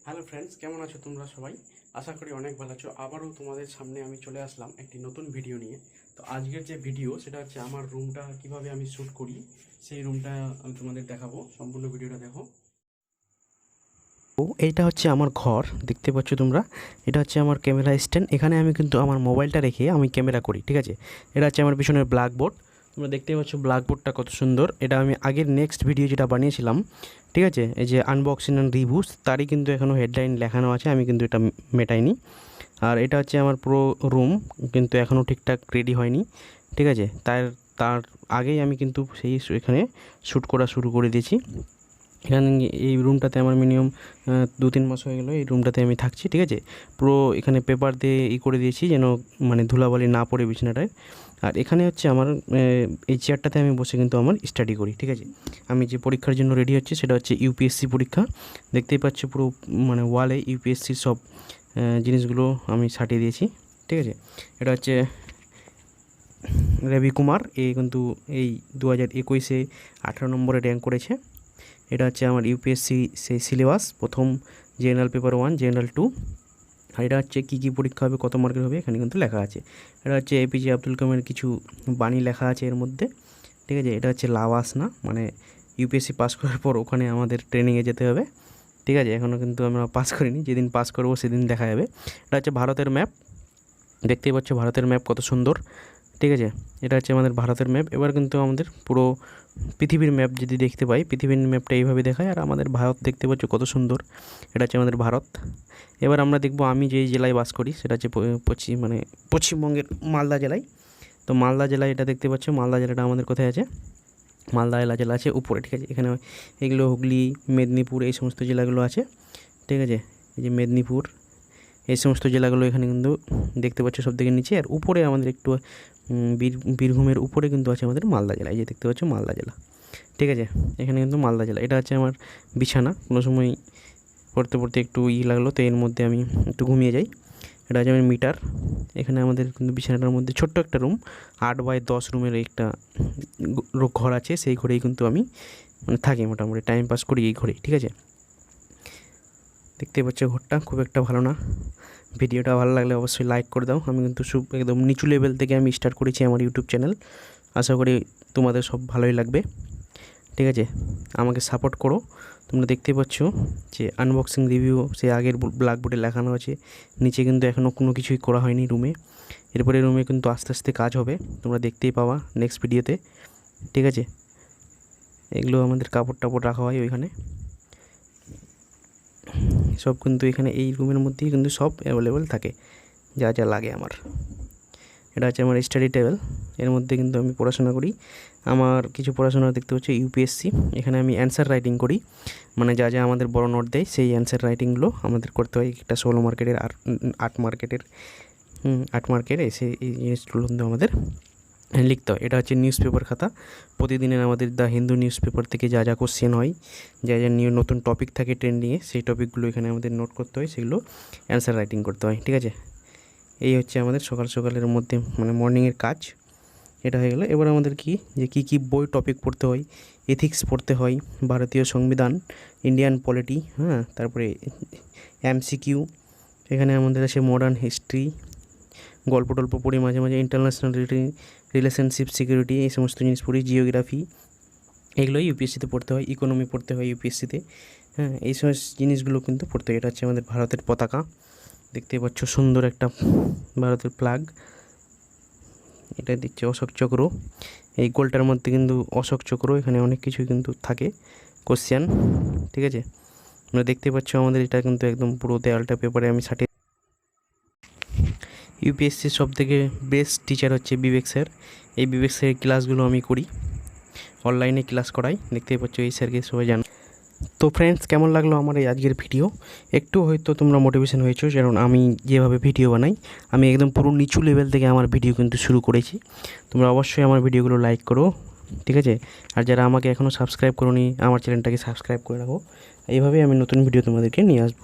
Hello friends, কেমন আছো তোমরা সবাই? আশা করি অনেক ভালো আছো। আবারও তোমাদের সামনে আমি চলে আসলাম একটি নতুন ভিডিও নিয়ে। তো আজকের যে ভিডিও সেটা হচ্ছে আমার রুমটা কিভাবে আমি শ্যুট করি, সেই রুমটা আমি তোমাদের দেখাবো। সম্পূর্ণ ভিডিওটা দেখো। এইটা হচ্ছে আমার ঘর, দেখতে পাচ্ছ তোমরা। এটা হচ্ছে আমার ক্যামেরা স্ট্যান্ড। এখানে আমি কিন্তু আমার মোবাইলটা রেখে আমি ক্যামেরা করি, ঠিক আছে। এটা হচ্ছে আমার পিছনের ব্ল্যাকবোর্ড। তোমরা দেখতেই পাচ্ছ ব্ল্যাকবোর্ডটা কত সুন্দর। এটা আমি আগের নেক্সট ভিডিও যেটা বানিয়েছিলাম, ঠিক আছে, এই যে আনবক্সিং অ্যান্ড রিভিউস, তারই কিন্তু এখনও হেডলাইন লেখানো আছে, আমি কিন্তু এটা মেটাইনি। আর এটা হচ্ছে আমার পুরো রুম, কিন্তু এখনও ঠিকঠাক রেডি হয়নি, ঠিক আছে। তার আগেই আমি কিন্তু এখানে শ্যুট করা শুরু করে দিয়েছি। এখানে এই রুমটাতে আমার মিনিমাম 2-3 মাস হয়ে গেলো এই রুমটাতে আমি থাকছি, ঠিক আছে। পুরো এখানে পেপার দিয়ে করে দিয়েছি যেন মানে ধুলাবালি না পড়ে বিছানাটায়। আর এখানে হচ্ছে আমার এই চেয়ারটাতে আমি বসে কিন্তু আমার স্টাডি করি, ঠিক আছে। আমি যে পরীক্ষার জন্য রেডি হচ্ছে সেটা হচ্ছে ইউপিএসসি পরীক্ষা। দেখতেই পাচ্ছ পুরো মানে ওয়ালে ইউপিএসসির সব জিনিসগুলো আমি সাটিয়ে দিয়েছি, ঠিক আছে। এটা হচ্ছে রবি কুমার, এ কিন্তু এই 2021-এ 18 নম্বরে র্যাঙ্ক করেছে। এটা হচ্ছে আমার ইউপিএসসি সেই সিলেবাস, প্রথম জেনারেল পেপার 1, জেনারেল 2। আর এটা হচ্ছে কী কী পরীক্ষা হবে, কত মার্কের হবে, এখানে কিন্তু লেখা আছে। এটা হচ্ছে এপিজে আব্দুল কালামের কিছু বাণী লেখা আছে এর মধ্যে, ঠিক আছে। এটা হচ্ছে লাওয়াস না, মানে ইউপিএসসি পাস করার পর ওখানে আমাদের ট্রেনিংয়ে যেতে হবে, ঠিক আছে। এখনও কিন্তু আমরা পাস করিনি, যেদিন পাস করবো সেদিন দেখা যাবে। এটা হচ্ছে ভারতের ম্যাপ, দেখতেই পাচ্ছ ভারতের ম্যাপ কত সুন্দর, ঠিক আছে। এটা হচ্ছে আমাদের ভারতের ম্যাপ। এবার কিন্তু আমাদের পুরো পৃথিবীর ম্যাপ যদি দেখতে পাই, পৃথিবীর ম্যাপটা এইভাবে দেখায়। আর আমাদের ভারত দেখতে পাচ্ছ কত সুন্দর, এটা হচ্ছে আমাদের ভারত। এবার আমরা দেখব আমি যেই জেলায় বাস করি সেটা হচ্ছে পশ্চিমবঙ্গের মালদা জেলায়। তো মালদা জেলায় এটা দেখতে পাচ্ছ, মালদা জেলাটা আমাদের কোথায় আছে, মালদা জেলা আছে উপরে, ঠিক আছে। এখানে এগুলো হুগলি, মেদিনীপুর, এই সমস্ত জেলাগুলো আছে, ঠিক আছে। এই যে মেদিনীপুর, এই সমস্ত জেলাগুলো এখানে কিন্তু দেখতে পাচ্ছ সব থেকে নিচে। আর উপরে আমাদের একটু বীরভূমের উপরে কিন্তু আছে আমাদের মালদা জেলা, এই যে দেখতে পাচ্ছ মালদা জেলা, ঠিক আছে। এখানে কিন্তু মালদা জেলা। এটা হচ্ছে আমার বিছানা, কোনো সময় পড়তে পড়তে একটু লাগলো তো এর মধ্যে আমি একটু ঘুমিয়ে যাই। এটা হচ্ছে আমার মিটার। এখানে আমাদের কিন্তু বিছানাটার মধ্যে ছোট্ট একটা রুম, 8x10 রুমের একটা ঘর আছে, সেই ঘরেই কিন্তু আমি মানে থাকি, মোটামুটি টাইম পাস করি এই ঘরেই, ঠিক আছে। দেখতে পাচ্ছ ঘরটা খুব একটা ভালো না। ভিডিওটা ভালো লাগলে অবশ্যই লাইক করে দাও। আমি কিন্তু একদম নিচু লেভেল থেকে আমি স্টার্ট করেছি আমার ইউটিউব চ্যানেল। আশা করি তোমাদের সব ভালোই লাগবে, ঠিক আছে। আমাকে সাপোর্ট করো। তোমরা দেখতে পাচ্ছ যে আনবক্সিং রিভিউ সে আগের ব্ল্যাকবোর্ডে লেখানো আছে, নিচে কিন্তু এখনও কোনো কিছুই করা হয়নি রুমে। এরপরে রুমে কিন্তু আস্তে আস্তে কাজ হবে, তোমরা দেখতেই পাওয়া নেক্সট ভিডিওতে, ঠিক আছে। এগুলো আমাদের কাপড় টাপড় রাখা হয় ওইখানে, সব কিন্তু এখানে এই রুমের মধ্যেই কিন্তু সব অ্যাভেলেবেল থাকে যা যা লাগে আমার। এটা হচ্ছে আমার স্টাডি টেবিল, এর মধ্যে কিন্তু আমি পড়াশোনা করি। আমার কিছু পড়াশোনা দেখতে হচ্ছে ইউপিএসসি, এখানে আমি অ্যান্সার রাইটিং করি, মানে যা যা আমাদের বড় নোট দেয় সেই অ্যান্সার রাইটিংগুলো আমাদের করতে হয়। একটা 16 মার্কেটের আর 8 মার্কের এসে এই জিনিসগুলো কিন্তু আমাদের লিখতে হয়। এটা হচ্ছে নিউজ পেপার খাতা, প্রতিদিনের আমাদের দ্য হিন্দু নিউজ পেপার থেকে যা যা কোশ্চেন হয়, যা যা নিউ নতুন টপিক থাকে ট্রেন্ডিংয়ে, সেই টপিকগুলো এখানে আমাদের নোট করতে হয়, সেগুলো অ্যান্সার রাইটিং করতে হয়, ঠিক আছে। এই হচ্ছে আমাদের সকাল সকালের মধ্যে মানে মর্নিংয়ের কাজ, এটা হয়ে গেলো। এবার আমাদের কী বই টপিক পড়তে হয়, এথিক্স পড়তে হয়, ভারতীয় সংবিধান, ইন্ডিয়ান পলিটি, হ্যাঁ, তারপরে এমসিকিউ, এখানে আমাদের আছে মডার্ন হিস্ট্রি, গল্প টল্প পড়ি মাঝে মাঝে, ইন্টারন্যাশনাল রিলেশনশিপ, সিকিউরিটি, এই সমস্ত জিনিস পড়ি, জিওগ্রাফি, এগুলোই ইউপিএসসিতে পড়তে হয়, ইকোনমি পড়তে হয় ইউপিএসসিতে, হ্যাঁ, এই সমস্ত জিনিসগুলো কিন্তু পড়তে হয়। এটা হচ্ছে আমাদের ভারতের পতাকা, দেখতে পাচ্ছ সুন্দর একটা ভারতের ফ্ল্যাগ। এটা দিচ্ছে অশোক চক্র, এই গোলটার মধ্যে কিন্তু অশোক চক্র, এখানে অনেক কিছুই কিন্তু থাকে কোশ্চেন, ঠিক আছে। তোমরা দেখতে পাচ্ছ আমাদের এটা কিন্তু একদম পুরো দেয়ালটা পেপারে আমি সাটিয়ে। ইউপিএসসির সবথেকে বেস্ট টিচার হচ্ছে বিবেক স্যার। এই বিবেক স্যারের ক্লাসগুলো আমি করি, অনলাইনে ক্লাস করাই, দেখতেই পাচ্ছ এই স্যারকে সবাই জানো। তো ফ্রেন্ডস, কেমন লাগলো আমার এই আজকের ভিডিও? একটু হয়তো তোমরা মোটিভেশন হয়েছো, কারণ আমি যেভাবে ভিডিও বানাই, আমি একদম পুরো নিচু লেভেল থেকে আমার ভিডিও কিন্তু শুরু করেছি। তোমরা অবশ্যই আমার ভিডিওগুলো লাইক করো, ঠিক আছে। আর যারা আমাকে এখনও সাবস্ক্রাইব করোনি, আমার চ্যানেলটাকে সাবস্ক্রাইব করে রাখো। এইভাবেই আমি নতুন ভিডিও তোমাদেরকে নিয়ে আসবো।